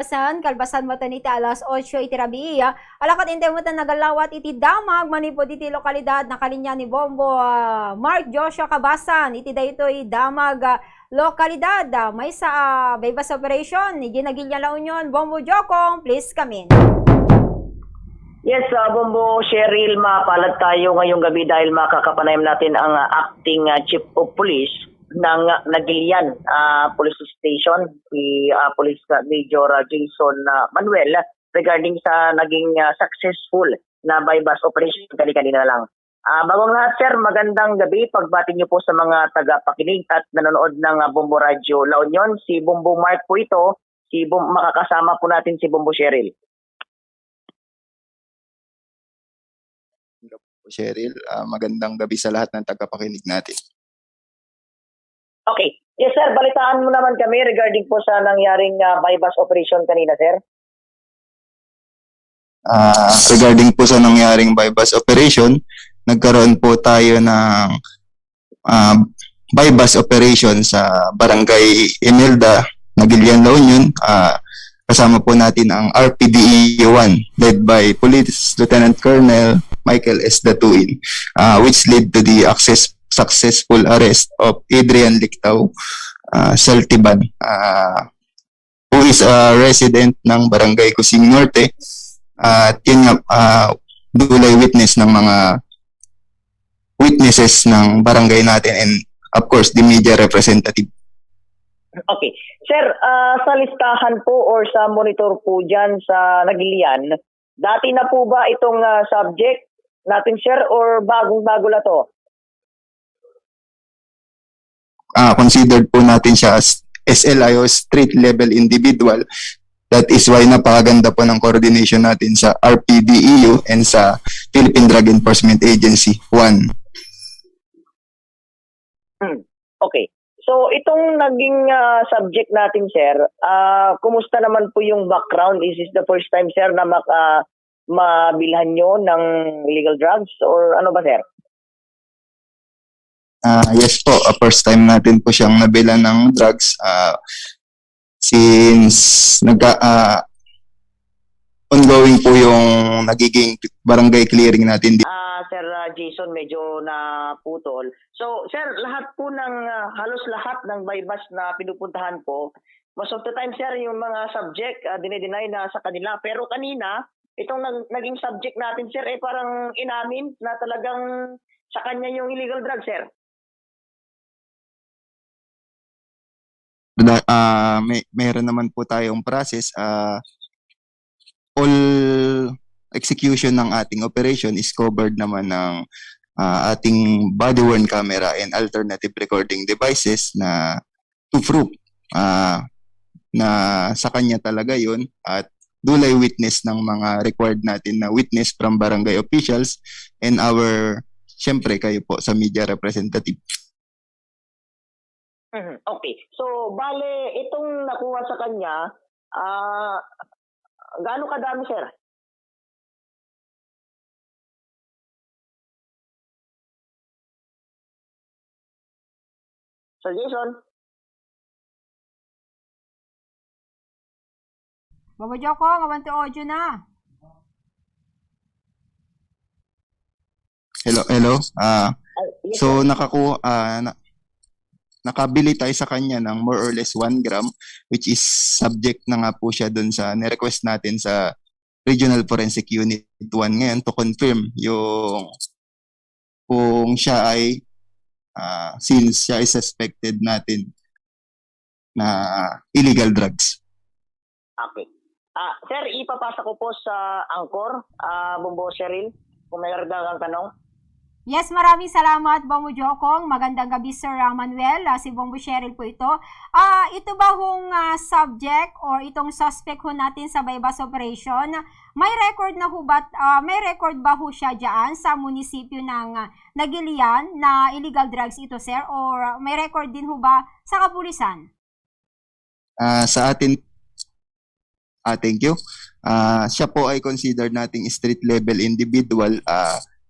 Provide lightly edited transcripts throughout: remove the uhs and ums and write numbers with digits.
Kalbasan mo iti alas 8 iti rabiya. Alakat inte mo nagalawat iti damag manipod iti lokalidad na kalinya ni Bombo Mark Joshua Kabasan. Iti dayto damag lokalidad. May sa Baybas Operation ni Ginagilya La Union. Bombo Jokong, please come in. Yes, Bombo Cheryl, mapalad tayo ngayong gabi dahil makakapanayam natin ang acting Chief of Police ng Nagilian Police Station, si Police Major Jason Manuel, regarding sa naging successful na bypass operation kanina lang. Bagong lahat, sir, magandang gabi. Pagbati niyo po sa mga tagapakinig at nanonood ng Bombo Radio La Union. Si Bombo Mark po ito, makakasama po natin si Bombo Cheryl. Cheryl, magandang gabi sa lahat ng tagapakinig natin. Okay. Yes, sir. Balitaan mo naman kami regarding po sa nangyaring bypass operation kanina, sir. Regarding po sa nangyaring bypass operation, nagkaroon po tayo ng bypass operation sa Barangay Imelda, Nagilian, La Union. Kasama po natin ang RPDE 1 led by Police Lieutenant Colonel Michael S. Datuin, which led to the successful arrest of Adrian Lictao Saltiban, who is a resident ng Barangay Kusing Norte. At yun nga, dulay witness ng mga witnesses ng barangay natin and of course the media representative. Okay. Sir, sa listahan po or sa monitor po dyan sa Nagilian, dati na po ba itong subject natin, sir, or bagong-bago na to? Considered po natin siya as SLI o street level individual. That is why napakaganda po ng coordination natin sa RPDEU and sa Philippine Drug Enforcement Agency 1. Okay. So itong naging subject natin, sir, kumusta naman po yung background? Is this the first time, sir, na mabilhan nyo ng illegal drugs or ano ba, sir? Yes po, first time natin po siyang nabila ng drugs since ongoing po yung nagiging barangay clearing natin. Sir Jason, medyo naputol. So, sir, lahat po ng, halos lahat ng bypass na pinupuntahan po, most of the time, sir, yung mga subject, dinedeny na sa kanila. Pero kanina, itong naging subject natin, sir, parang inamin na talagang sa kanya yung illegal drug, sir. Meron naman po tayong process. All execution ng ating operation is covered naman ng ating body-worn camera and alternative recording devices na to prove na sa kanya talaga yun at dulay witness ng mga required natin na witness from barangay officials and syempre kayo po sa media representative. Okay. So, bale, itong nakuha sa kanya, gaano kadami, sir? Sir Jason? Bombo Jokong, awan to audio na. Hello. Yes, So nakabili tayo sa kanya ng more or less 1 gram, which is subject na nga po siya dun sa nirequest natin sa Regional Forensic Unit 1 ngayon to confirm yung kung siya ay since siya is suspected natin na illegal drugs. Okay. Sir, ipapasa ko po sa Angkor, Bombo Cheryl, kung may kang tanong. Yes, maraming salamat, Bombo Jokong. Magandang gabi, Sir Manuel. Si Bombo Cheryl po ito. Ito ba hong subject or itong suspect ho natin sa bypass operation, may record ba ho siya dyan sa munisipyo ng Nagilian na illegal drugs ito, sir? Or may record din ho ba sa kapulisan? Sa atin, thank you. Siya po ay considered nating street level individual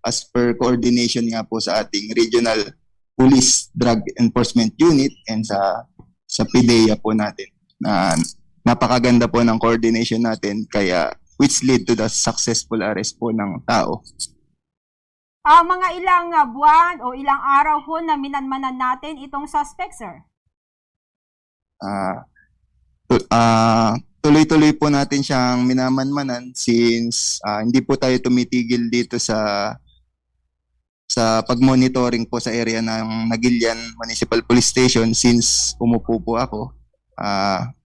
as per coordination nga po sa ating Regional Police Drug Enforcement Unit and sa PDEA po natin na napakaganda po ng coordination natin kaya which lead to the successful arrest po ng tao. Mga ilang buwan o ilang araw ho na minanmanan natin itong suspect, sir? Tuloy-tuloy po natin siyang minamanmanan since hindi po tayo tumitigil dito sa pag-monitoring po sa area ng Nagilian Municipal Police Station since umupo po ako.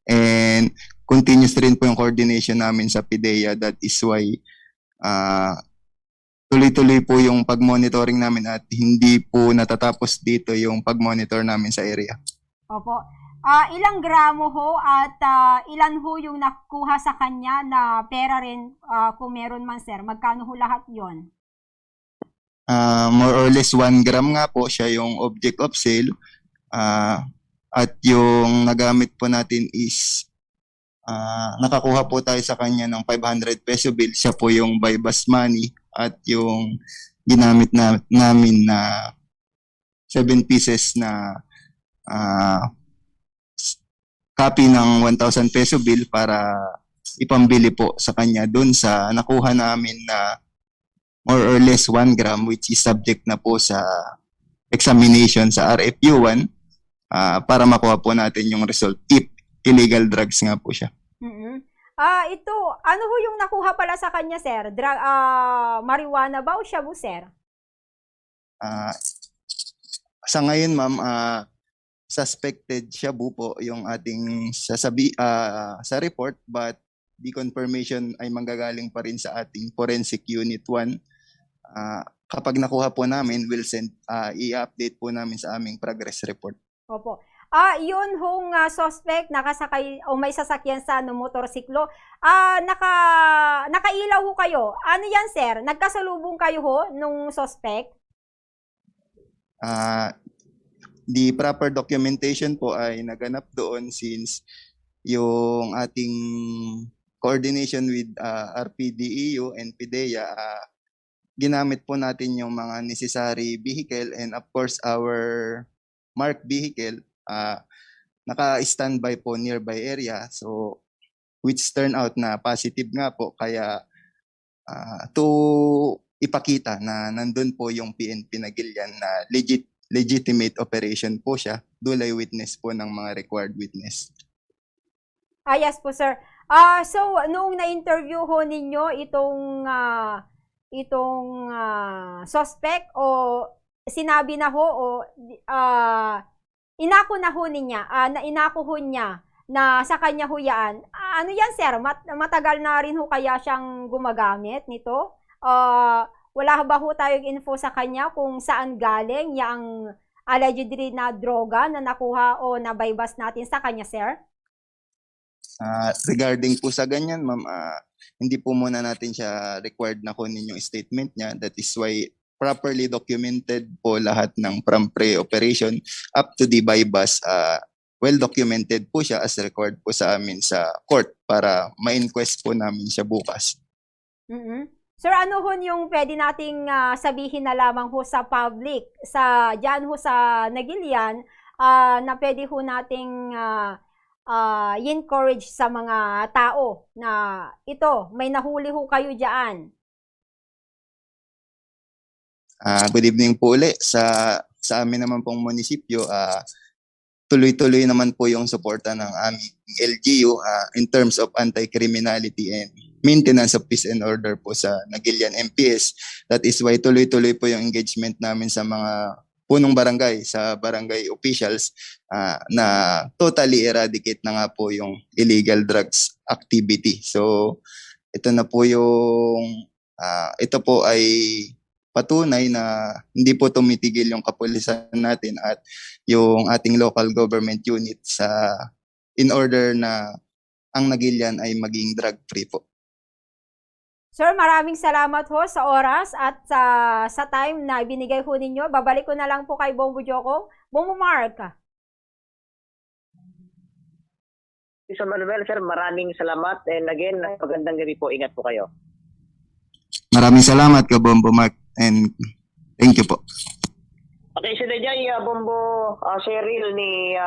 And continuous rin po yung coordination namin sa PIDEA. That is why tuloy-tuloy po yung pag-monitoring namin at hindi po natatapos dito yung pag-monitor namin sa area. Opo. Ilang gramo ho at ilan ho yung nakuha sa kanya na pera rin kung meron man, sir? Magkano ho lahat yon? More or less 1 gram nga po siya yung object of sale. At yung nagamit po natin is nakakuha po tayo sa kanya ng 500 peso bill. Siya po yung buy bus money at yung ginamit namin na 7 pieces na copy ng 1,000 peso bill para ipambili po sa kanya dun sa nakuha namin na more or less 1 gram which is subject na po sa examination sa RFU1 para makuha po natin yung result if illegal drugs nga po siya. Ito, ano ho yung nakuha pala sa kanya, sir? Marijuana ba o shabu, sir? Sa ngayon, ma'am, suspected shabu po yung ating sa report but the confirmation ay manggagaling pa rin sa ating Forensic Unit 1. Kapag nakuha po namin, we'll send, i-update po namin sa aming progress report. Opo. Yun hong suspect nakasakay o may sasakyan sa motorsiklo. Nakailaw ho kayo. Ano yan, sir? Nagkasalubong kayo ho nung suspect? The proper documentation po ay naganap doon since yung ating coordination with RPDEU and PIDEA, ginamit po natin yung mga necessary vehicle and of course our marked vehicle naka-standby po nearby area, so which turn out na positive nga po kaya to ipakita na nandun po yung PNP Nagilian na legitimate operation po siya, dulay witness po ng mga required witness. Yes po, sir. So noong na-interview ho ninyo itong suspect o sinabi na ho o inako na ho niya, inako ho niya na sa kanya ho yan. Ano yan, sir? Matagal na rin ho kaya siyang gumagamit nito? Wala ba ho tayong info sa kanya kung saan galing yung allegedly na droga na nakuha o nabaybas natin sa kanya, sir? Regarding po sa ganyan, ma'am, hindi po muna natin siya required na kunin yung statement niya. That is why properly documented po lahat ng from pre-operation up to the buy-bus. Well documented po siya as required po sa amin sa court para ma-inquest po namin siya bukas. Sir, ano ho yung pwede nating sabihin na lamang ho sa public, dyan ho sa Nagilian, na pwede ho nating i-encourage sa mga tao na ito, may nahuli ho kayo dyan? Good evening po ulit. Sa amin naman pong munisipyo, tuloy-tuloy naman po yung suporta ng aming LGU in terms of anti-criminality and maintenance of peace and order po sa Nagilian MPS. That is why tuloy-tuloy po yung engagement namin sa mga punong barangay, sa barangay officials na totally eradicate na nga po yung illegal drugs activity. So ito na po yung ito po ay patunay na hindi po tumitigil yung kapulisan natin at yung ating local government unit in order na ang Nagilian ay maging drug-free po. Sir, maraming salamat ho sa oras at sa time na ibinigay ho ninyo. Babalik ko na lang po kay Bongbong Jokong. Bongbong Mark. Sir Manuel, sir, maraming salamat and again, magandang gabi po. Ingat po kayo. Maraming salamat ka, Bombo Mark, and thank you po. Okay, sir Dejay, Bombo Cheryl ni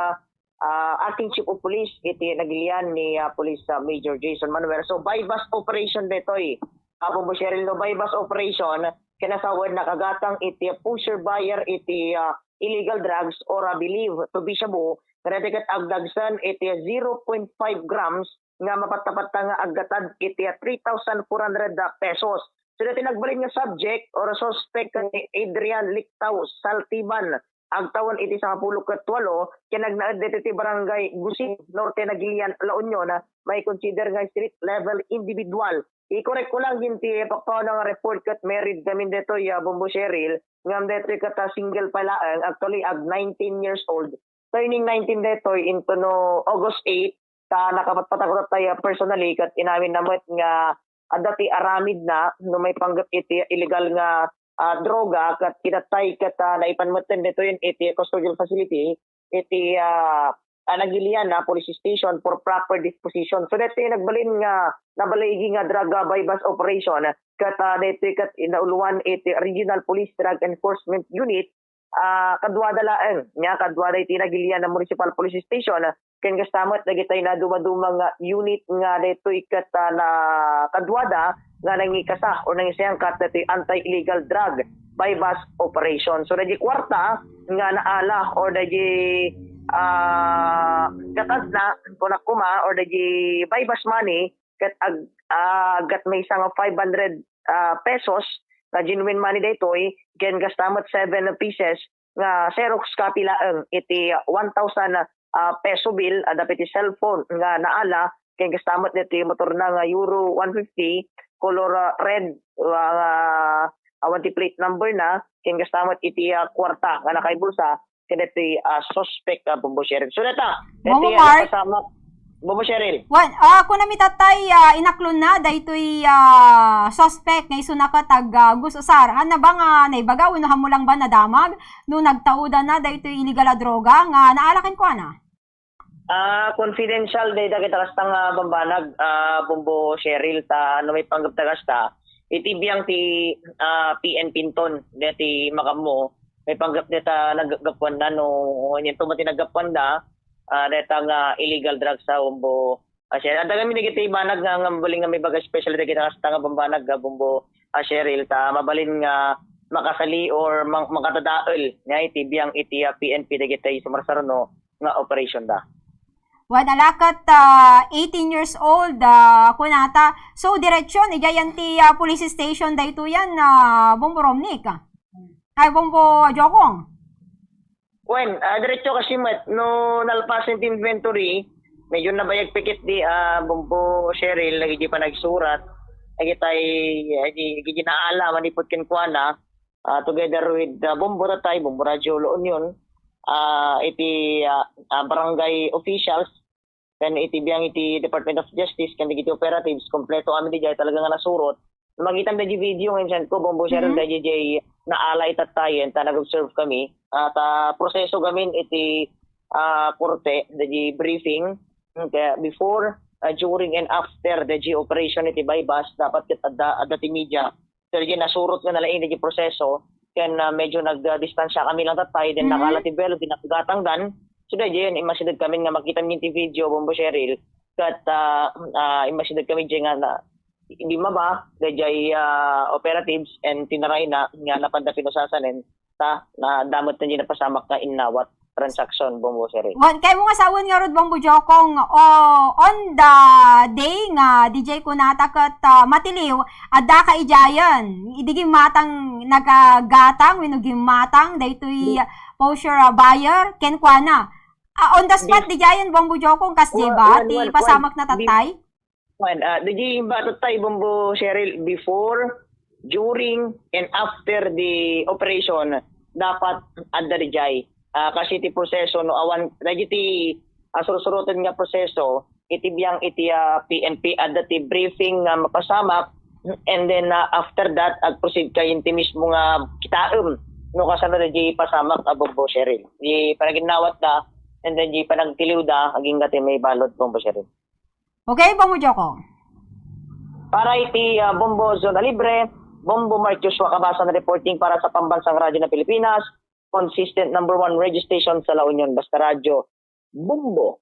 acting chief of police iti nagilian ni Police Major Jason Manuel. So bypass operation detoy. Bombo Cheryl no bypass operation kinasawad nakagatang iti pusher buyer iti illegal drugs or believe to be shabu kredikat agdagsan iti 0.5 grams nga mapatapat nga aggatad iti 3,400 pesos. So dati nagbalin nga subject or suspect ni Adrian Lictao Saltiban agtawan iti sa 18 kaya nagnaad dito barangay Gusing Norte Nagilian La Union may consider nga street level individual. I-correct ko lang ginti pakpaw nga report kat married kami dito Bombo Cheryl ngam dito kata single pala actually ag 19 years old turning 19 dito into no August 8 ta nakapatpatakot tayo personally kat inamin namit nga adati aramid na no may panggap iti illegal nga droga kat kinatay kat naipanmutan dito yun iti custodial facility iti nagilian na police station for proper disposition. So dito nagbalin nga nabaligi nga drug bypass operation kat dito kat inauluan iti Regional Police Drug Enforcement Unit kadwada laeng nya kadwada iti nagilian na Municipal Police Station ken kastamot dagitay na dumadumang unit nga dito ikat na kadwada nga nangikasa o nangisayang kat dito anti-illegal drug bypass operation. So dagi kwarta nga naala or dagi gatas na kunak kuma or dagi bypass money kat agat may isang 500 pesos na genuine money daytoy ken gastamot 7 pieces nga Xerox copy laeng iti 1,000 peso bill dapat iti cellphone nga naala ken gastamot dito motor na nga Euro 150 color red awanti plate number na ken gastamot iti kwarta nga nakaibulsa ken iti suspect Bombo Cheryl. So data Bombo Mark, kasama Bombo Cheryl. Wan, kung namitatay inaklon na daytoy suspect nga iso nakatag gusosar. Ano ba nga naibagaw no hamulang ba nadamag no nagtauda na daytoy illegal a droga nga naalakin ko ana? Confidential data kita kastang bambanag Bombo Cheryl ta no may panggap ta kasta itibiyang ti PN Pinton dati makamo may panggap data naggapuan na no nyen tumati naggapuan da data nga illegal drugs sa Bombo Cheryl. Ada kami nagiti banag nga mabalin nga may baga special data kita kasta nga bambanag Bombo Cheryl ta mabalin nga makasali or makatadaol nga itibiyang iti PNP dagiti sumarsarno nga operation da. Wan alakat 18 years old kunata. So direksyon igayan ti police station dayto yan Bombo Romnick. Ay Bombo Jokong. When diretso kasi no nalpasan ti inventory medyo nabayag pikit di Bombo Cheryl lagi di pa nagsurat lagi tay di naala manipot ken kuana together with Bombo Ratay Bombo Radyo La Union iti barangay officials then iti biyang iti Department of Justice kan iti operatives kompleto amin di jay talaga nga nasurot magitam na di video ngayon ko Bombo Cheryl jay naalay tatayen ta nag-observe kami at proseso gamin iti korte di briefing before during and after the operation iti bypass dapat kita adati media so di nasurot nga nalain di proseso ken medyo nagdistansya kami lang tatay then nakala ti belo dinagatang dan so dahil yun imasidad kami nga makita niyo ti video Bombo Cheryl kat imasidad kami dyan nga na hindi maba dahil operatives and tinaray na nga napanda pinusasanin ta na damot na dyan napasamak na innawat transaction Bombo Cheryl. Kaya mo nga sawon nga rod Bombo Jokong on the day nga DJ ko natakat matiliw adda ka ijayan idigim matang nagagatang winugim matang daytoy posture buyer ken kuana on the spot dijayan Bombo Jokong kas ba ti pasamak na tatay. DJ ba tatay Bombo Cheryl before during and after the operation dapat adda dijay kasi ti proseso no awan dagiti surusurutan nga proseso iti biyang iti PNP adda ti briefing nga mapasamak and then after that ag-proceed kay inti mismo nga kitaem no kasano di pasamak Bombo Cheryl di panaginawat da and then di panagtiliw da aging gati may balot Bombo Cheryl. Okay Bombo Jokong. Para iti Bombo Zona Libre Bombo Mark Joshua Cabasan reporting para sa Pambansang Radyo na Pilipinas consistent number 1 radio station sa La Union Basta Radyo Bumbo.